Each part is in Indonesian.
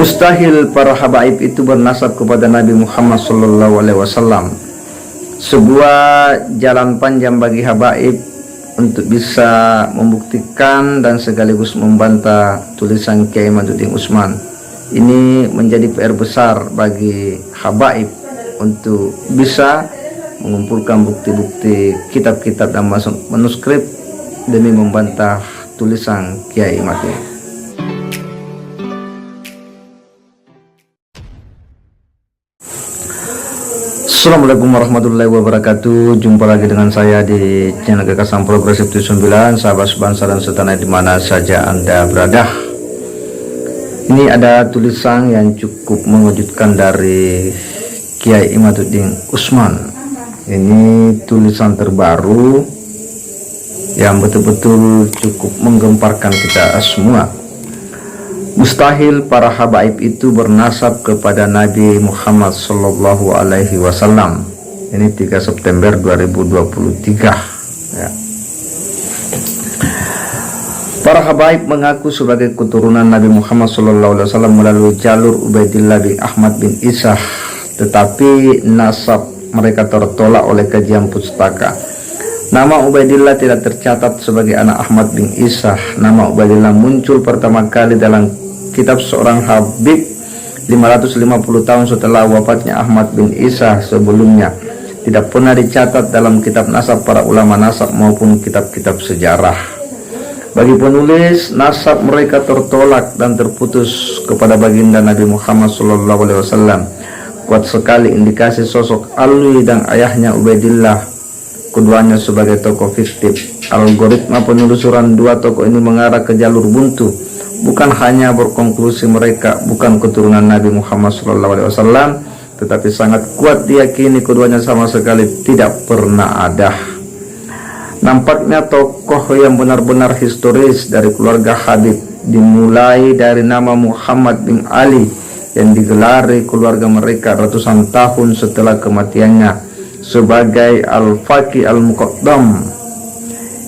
Mustahil para habaib itu bernasab kepada Nabi Muhammad SAW. Sebuah jalan panjang bagi habaib untuk bisa membuktikan dan sekaligus membantah tulisan Kiai Imaduddin Utsman. Ini menjadi PR besar bagi habaib untuk bisa mengumpulkan bukti-bukti kitab-kitab dan manuskrip demi membantah tulisan Kiai Imaduddin. Assalamualaikum warahmatullahi wabarakatuh. Jumpa lagi dengan saya di channel Gagasan Progresif 79, sahabat sebangsa dan setanah di mana saja Anda berada. Ini ada tulisan yang cukup mengejutkan dari Kiai Imaduddin Utsman. Ini tulisan terbaru yang betul-betul cukup menggemparkan kita semua. Mustahil para habaib itu bernasab kepada Nabi Muhammad Sallallahu Alaihi Wasallam. Ini 3 September 2023 ya. Para habaib mengaku sebagai keturunan Nabi Muhammad Sallallahu Alaihi Wasallam melalui jalur Ubaidillah bin Ahmad bin Isa, tetapi nasab mereka tertolak oleh kajian pustaka. Nama Ubaidillah tidak tercatat sebagai anak Ahmad bin Isa. Nama Ubaidillah muncul pertama kali dalam kitab seorang habib 550 tahun setelah wafatnya Ahmad bin Isa. Sebelumnya tidak pernah dicatat dalam kitab nasab para ulama nasab maupun kitab-kitab sejarah. Bagi penulis, nasab mereka tertolak dan terputus kepada baginda Nabi Muhammad SAW. Kuat sekali indikasi sosok Alwi dan ayahnya Ubaidillah, keduanya sebagai tokoh fiktif. Algoritma penelusuran dua tokoh ini mengarah ke jalur buntu. Bukan hanya berkonklusi mereka bukan keturunan Nabi Muhammad SAW, tetapi sangat kuat diyakini keduanya sama sekali tidak pernah ada. Nampaknya tokoh yang benar-benar historis dari keluarga Habib dimulai dari nama Muhammad bin Ali yang digelari keluarga mereka ratusan tahun setelah kematiannya sebagai Al-Faqih Al-Muqaddam.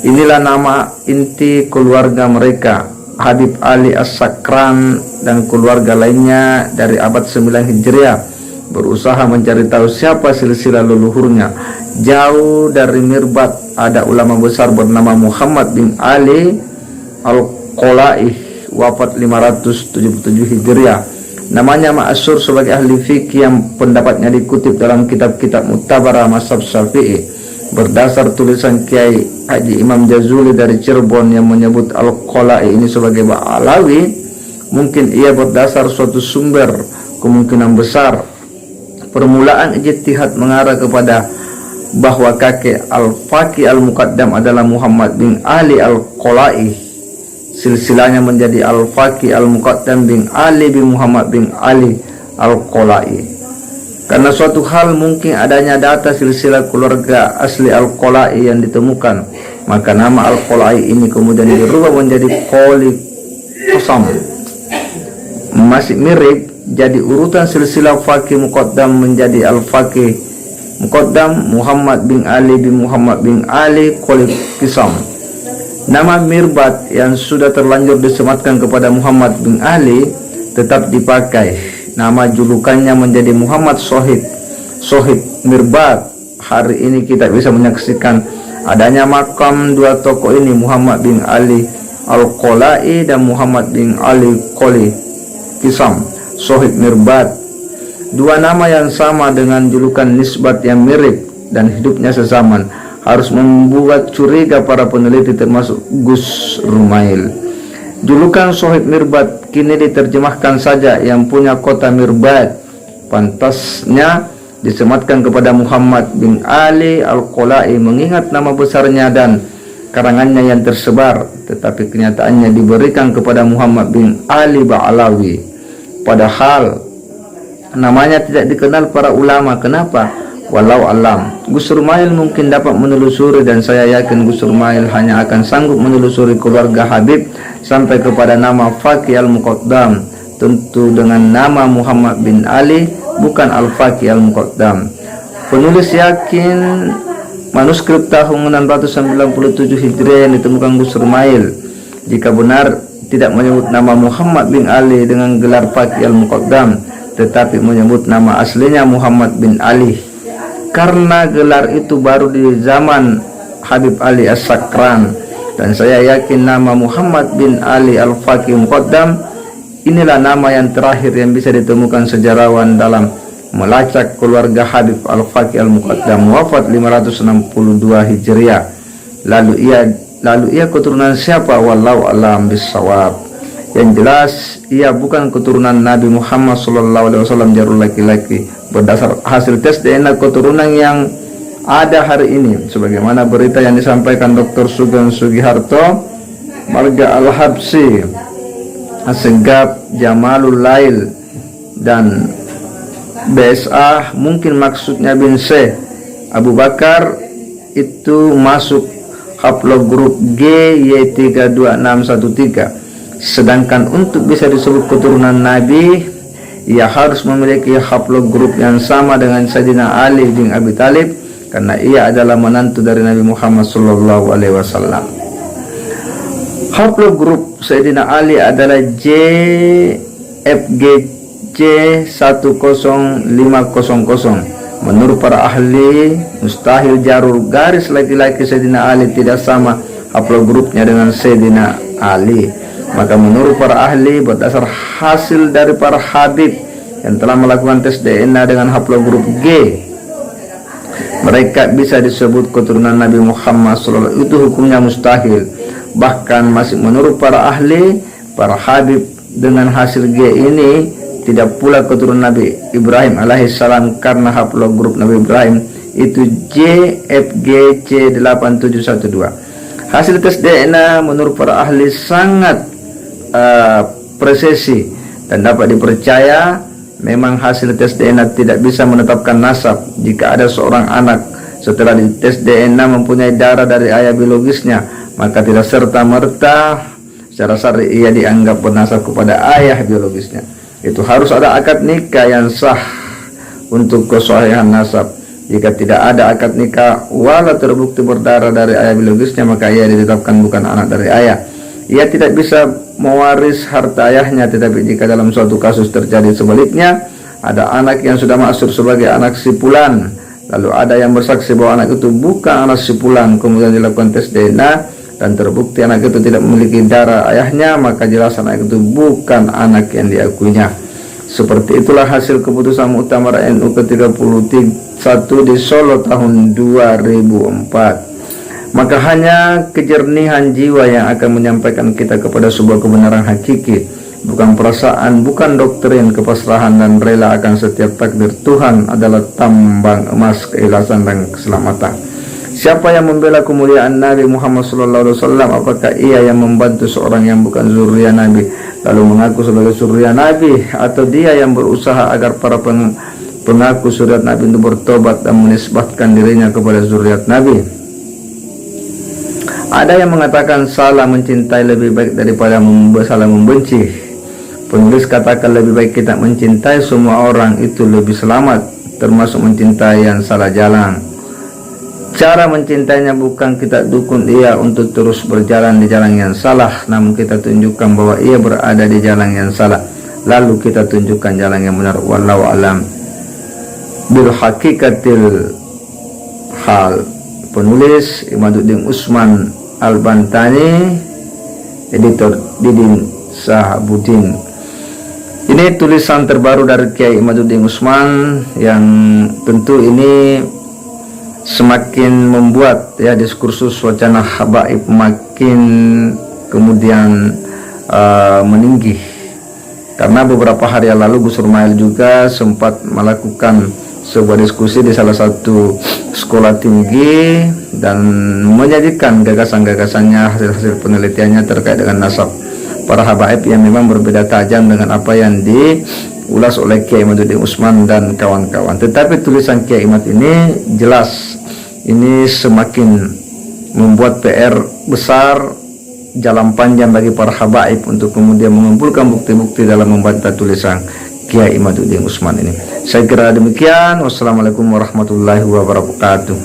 Inilah nama inti keluarga mereka. Habib Ali As-Sakran dan keluarga lainnya dari abad 9 Hijriah berusaha mencari tahu siapa silsilah leluhurnya. Jauh dari Mirbat ada ulama besar bernama Muhammad bin Ali Al-Qolai, wafat 577 Hijriah. Namanya ma'asyur sebagai ahli fikih yang pendapatnya dikutip dalam kitab-kitab Mu'tabarah mazhab Syafi'i. Berdasar tulisan Kiai Haji Imam Jazuli dari Cirebon yang menyebut Al-Qolai ini sebagai Ba'alawi, mungkin ia berdasar suatu sumber. Kemungkinan besar permulaan ijtihad mengarah kepada bahwa kakek Al-Faqih Al-Muqaddam adalah Muhammad bin Ali Al-Qolai. Silsilahnya menjadi Al-Faqih Al-Muqaddam bin Ali bin Muhammad bin Ali Al-Qolai. Karena suatu hal mungkin adanya data silsilah keluarga asli Al-Qolai yang ditemukan, maka nama Al-Qolai ini kemudian dirubah menjadi Qoli Qasam. Masih mirip, jadi urutan silsilah Faqih Muqaddam menjadi Al-Faqih Muqaddam Muhammad bin Ali bin Muhammad bin Ali Qoli Qasam. Nama Mirbat yang sudah terlanjur disematkan kepada Muhammad bin Ali tetap dipakai. Nama julukannya menjadi Muhammad Sohib Mirbat. Hari ini kita bisa menyaksikan adanya makam dua tokoh ini, Muhammad bin Ali Al-Qolai dan Muhammad bin Ali Qoli Qasam Sohib Mirbat. Dua nama yang sama dengan julukan nisbat yang mirip dan hidupnya sezaman harus membuat curiga para peneliti termasuk Gus Rumail. Julukan Sohib Mirbat kini diterjemahkan saja yang punya kota Mirbat. Pantasnya disematkan kepada Muhammad bin Ali Al-Qolai mengingat nama besarnya dan karangannya yang tersebar, tetapi kenyataannya diberikan kepada Muhammad bin Ali Ba'alawi. Padahal namanya tidak dikenal para ulama. Kenapa? Walau alam. Gus Rumail mungkin dapat menelusuri, dan saya yakin Gus Rumail hanya akan sanggup menelusuri keluarga Habib sampai kepada nama Faqih Al-Muqaddam, tentu dengan nama Muhammad bin Ali, bukan Al-Faqih Al-Muqaddam. Penulis yakin manuskrip tahun 697 Hijriah yang ditemukan Gus Rumail, jika benar, tidak menyebut nama Muhammad bin Ali dengan gelar Faqih al-Muqaddam, tetapi menyebut nama aslinya Muhammad bin Ali, karena gelar itu baru di zaman Habib Ali As-Sakran. Dan saya yakin nama Muhammad bin Ali al-Faqih Muqaddam inilah nama yang terakhir yang bisa ditemukan sejarawan dalam melacak keluarga Habib al-Faqih al-Muqaddam, wafat 562 Hijriah. Lalu ia keturunan siapa? Wallahu a'lam bissawab. Yang jelas ia bukan keturunan Nabi Muhammad SAW jarul laki-laki berdasar hasil tes DNA keturunan yang ada hari ini, sebagaimana berita yang disampaikan Dr. Sugeng Sugiharto, Marga Al-Habsi, Assegaf Jamalul Lail, dan BSA. Mungkin maksudnya bin Syekh Abu Bakar itu masuk haplogrup GY32613. Sedangkan untuk bisa disebut keturunan Nabi, ia harus memiliki haplogrup yang sama dengan Sayyidina Ali bin Abi Thalib, karena ia adalah menantu dari Nabi Muhammad SAW. Haplogrup Sayyidina Ali adalah JFGC 10500. Menurut para ahli, mustahil jarur garis laki-laki Sayyidina Ali tidak sama haplogrupnya dengan Sayyidina Ali. Maka menurut para ahli, berdasar hasil dari para habib yang telah melakukan tes DNA dengan haplogrup G, mereka bisa disebut keturunan Nabi Muhammad SAW. Itu hukumnya mustahil. Bahkan masih menurut para ahli, para habib dengan hasil G ini tidak pula keturunan Nabi Ibrahim alaihissalam, karena haplogrup Nabi Ibrahim itu JFGC 8712. Hasil tes DNA menurut para ahli sangat presisi dan dapat dipercaya. Memang hasil tes DNA tidak bisa menetapkan nasab. Jika ada seorang anak setelah dites DNA mempunyai darah dari ayah biologisnya, maka tidak serta-merta secara syar'i ia dianggap bernasab kepada ayah biologisnya. Itu harus ada akad nikah yang sah untuk kesahihan nasab. Jika tidak ada akad nikah walau terbukti berdarah dari ayah biologisnya, maka ia ditetapkan bukan anak dari ayah. Ia tidak bisa mewaris harta ayahnya. Tetapi jika dalam suatu kasus terjadi sebaliknya, ada anak yang sudah maksud sebagai anak si fulan, lalu ada yang bersaksi bahwa anak itu bukan anak si fulan, kemudian dilakukan tes DNA dan terbukti anak itu tidak memiliki darah ayahnya, maka jelas anak itu bukan anak yang diakuinya. Seperti itulah hasil keputusan Muktamar NU ke-31 di Solo tahun 2004. Maka hanya kejernihan jiwa yang akan menyampaikan kita kepada sebuah kebenaran hakiki, bukan perasaan, bukan doktrin. Kepasrahan dan rela akan setiap takdir Tuhan adalah tambang emas keikhlasan dan keselamatan. Siapa yang membela kemuliaan Nabi Muhammad SAW? Apakah ia yang membantu seorang yang bukan zuriat Nabi lalu mengaku sebagai zuriat Nabi, atau dia yang berusaha agar para pengaku zuriat Nabi itu bertobat dan menisbatkan dirinya kepada zuriat Nabi? Ada yang mengatakan salah mencintai lebih baik daripada salah membenci. Penulis katakan lebih baik kita mencintai semua orang, itu lebih selamat, termasuk mencintai yang salah jalan. Cara mencintainya bukan kita dukung dia untuk terus berjalan di jalan yang salah, namun kita tunjukkan bahwa ia berada di jalan yang salah, lalu kita tunjukkan jalan yang benar. Wallahu alam bil hakikatil hal. Penulis Imaduddin Usman Al-Bantani, editor Didin Sahabudin. Ini tulisan terbaru dari Kiai Imaduddin Usman yang tentu ini semakin membuat ya diskursus wacana habaib makin kemudian meninggi, karena beberapa hari yang lalu Gus Rumail juga sempat melakukan sebuah diskusi di salah satu sekolah tinggi dan menyajikan gagasan-gagasannya, hasil-hasil penelitiannya terkait dengan nasab para habaib yang memang berbeda tajam dengan apa yang diulas oleh Kiai Imaduddin Usman dan kawan-kawan. Tetapi tulisan Kiai Imad ini jelas, ini semakin membuat PR besar, jalan panjang bagi para habaib untuk kemudian mengumpulkan bukti-bukti dalam membantah tulisan Kiai Imaduddin Usman ini. Saya kira demikian. Wassalamualaikum warahmatullahi wabarakatuh.